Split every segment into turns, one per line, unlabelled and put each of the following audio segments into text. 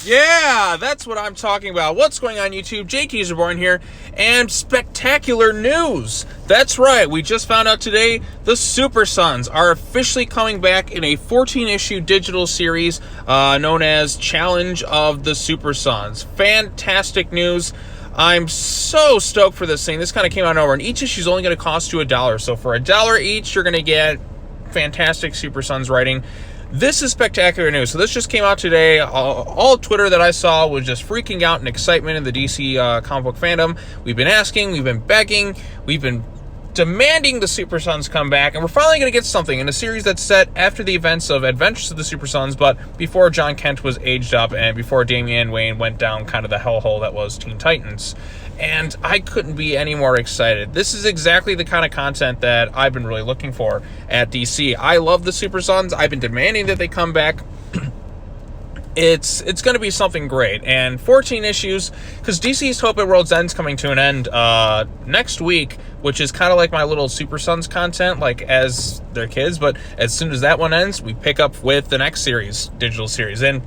Yeah, that's what I'm talking about. What's going on, YouTube? JT Zerborn here, and spectacular news. That's right, we just found out today the Super Sons are officially coming back in a 14-issue digital series known as Challenge of the Super Sons. Fantastic news. I'm so stoked for this thing. This kind of came out of nowhere, and each issue is only going to cost you $1. So for $1 each, you're going to get fantastic Super Sons writing. This is spectacular news. So this just came out today. All Twitter that I saw was just freaking out in excitement in the DC comic book fandom. We've been asking, we've been begging, we've been demanding the Super Sons come back, and we're finally going to get something in a series that's set after the events of Adventures of the Super Sons, but before John Kent was aged up and before Damian Wayne went down kind of the hellhole that was Teen Titans. And I couldn't be any more excited. This is exactly the kind of content that I've been really looking for at DC. I love the Super Sons. I've been demanding that they come back. It's going to be something great. And 14 issues, because DC's Hope at World's End's coming to an end next week, which is kind of like my little Super Sons content, like as their kids. But as soon as that one ends, we pick up with the next series, digital series. And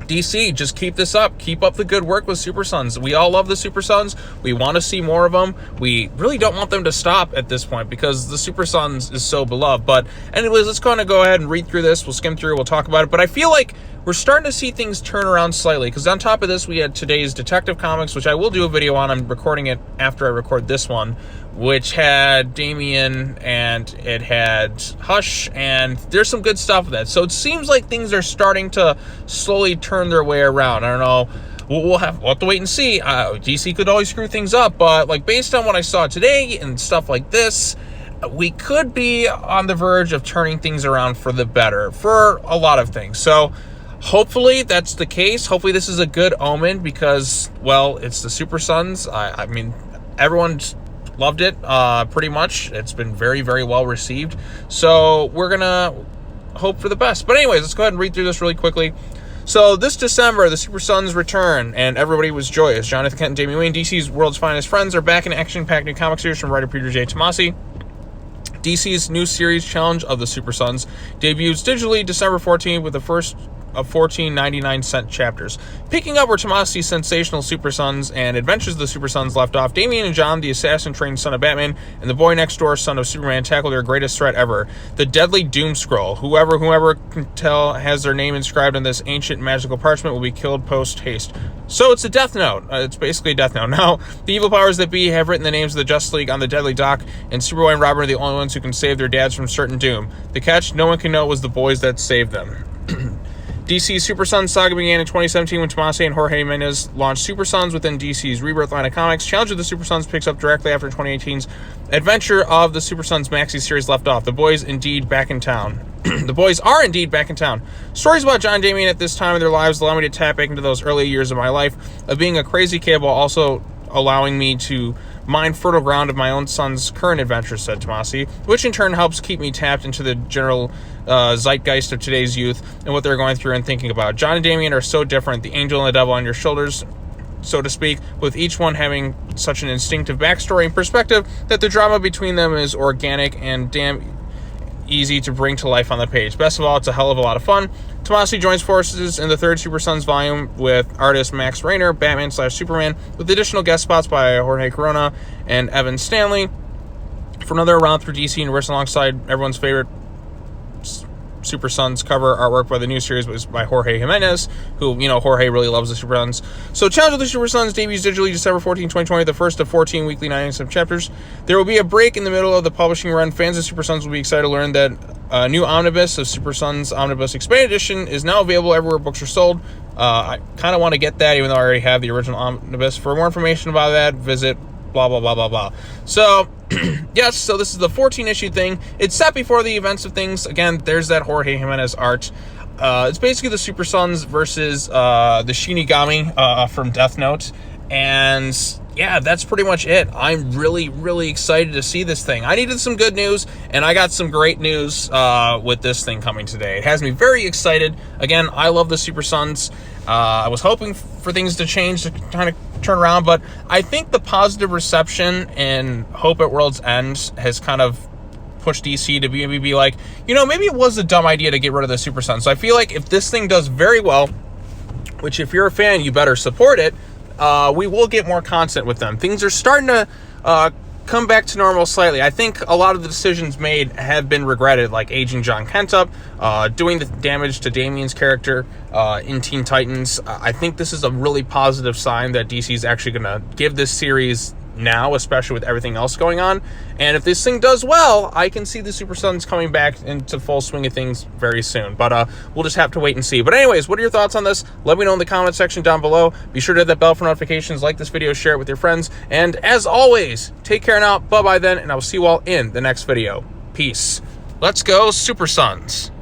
DC, just keep this up. Keep up the good work with Super Sons. We all love the Super Sons. We want to see more of them. We really don't want them to stop at this point because the Super Sons is so beloved. But anyways, let's kind of go ahead and read through this. We'll skim through. We'll talk about it. But I feel like we're starting to see things turn around slightly because on top of this, we had today's Detective Comics, which I will do a video on. I'm recording it after I record this one, which had Damian and it had Hush, and there's some good stuff with that. So it seems like things are starting to slowly turn their way around. I don't know. We'll have to wait and see. DC could always screw things up, but like based on what I saw today and stuff like this, we could be on the verge of turning things around for the better for a lot of things. So hopefully that's the case. Hopefully this is a good omen because, well, it's the Super Sons. I mean, everyone's loved it, pretty much. It's been very, very well received. So we're going to hope for the best. But anyways, let's go ahead and read through this really quickly. So this December, the Super Sons return, and everybody was joyous. Jonathan Kent and Damian Wayne, DC's world's finest friends, are back in action-packed new comic series from writer Peter J Tomasi. DC's new series, Challenge of the Super Sons, debuts digitally December 14th with the first of 14 99-cent chapters. Picking up where Tomasi's sensational Super Sons and Adventures of the Super Sons left off, Damian and John, the assassin-trained son of Batman, and the boy next door, son of Superman, tackle their greatest threat ever, the deadly Doom Scroll. Whoever can tell has their name inscribed on this ancient magical parchment will be killed post-haste. So it's a Death Note. It's basically a Death Note. Now, the evil powers that be have written the names of the Justice League on the deadly dock, and Superboy and Robin are the only ones who can save their dads from certain doom. The catch, no one can know it was the boys that saved them. DC's Super Sons saga began in 2017 when Tomasi and Jorge Jimenez launched Super Sons within DC's Rebirth line of comics. Challenge of the Super Sons picks up directly after 2018's Adventure of the Super Sons maxi series left off. The boys indeed back in town. The boys are indeed back in town. Stories about John and Damian at this time of their lives allow me to tap back into those early years of my life of being a crazy kid while also allowing me to mine fertile ground of my own son's current adventures, said Tomasi, which in turn helps keep me tapped into the general zeitgeist of today's youth and what they're going through and thinking about. John and Damian are so different, the angel and the devil on your shoulders, so to speak, with each one having such an instinctive backstory and perspective that the drama between them is organic and damn easy to bring to life on the page. Best of all, it's a hell of a lot of fun. Tomasi joins forces in the third Super Sons volume with artist Max Rainer, Batman/Superman, with additional guest spots by Jorge Corona and Evan Stanley for another round through DC Universe alongside everyone's favorite Super Sons cover artwork by the new series was by Jorge Jimenez, who, you know, Jorge really loves the Super Sons. So Challenge of the Super Sons debuts digitally December 14, 2020, the first of 14 weekly 9-cent chapters. There will be a break in the middle of the publishing run. Fans of Super Sons will be excited to learn that a new omnibus of Super Sons Omnibus Expanded Edition is now available everywhere books are sold. I kind of want to get that, even though I already have the original omnibus. For more information about that, visit blah, blah, blah, blah, blah. So, yes, so this is the 14-issue thing. It's set before the events of things. Again, there's that Jorge Jimenez art. It's basically the Super Sons versus the Shinigami from Death Note. And yeah, that's pretty much it. I'm really, really excited to see this thing. I needed some good news, and I got some great news with this thing coming today. It has me very excited. Again, I love the Super Sons. I was hoping for things to change, to kind of turn around, but I think the positive reception and Hope at World's End has kind of pushed DC to be like, you know, maybe it was a dumb idea to get rid of the Super Sons. So I feel like if this thing does very well, which if you're a fan, you better support it. We will get more content with them. Things are starting to come back to normal slightly. I think a lot of the decisions made have been regretted, like aging John Kent up, doing the damage to Damian's character in Teen Titans. I think this is a really positive sign that DC is actually going to give this series now, especially with everything else going on. And if this thing does well, I can see the Super Sons coming back into full swing of things very soon. But we'll just have to wait and see. But anyways, what are your thoughts on this? Let me know in the comment section down below. Be sure to hit that bell for notifications, like this video, share it with your friends. And as always, take care now. Bye-bye then, and I will see you all in the next video. Peace. Let's go, Super Sons.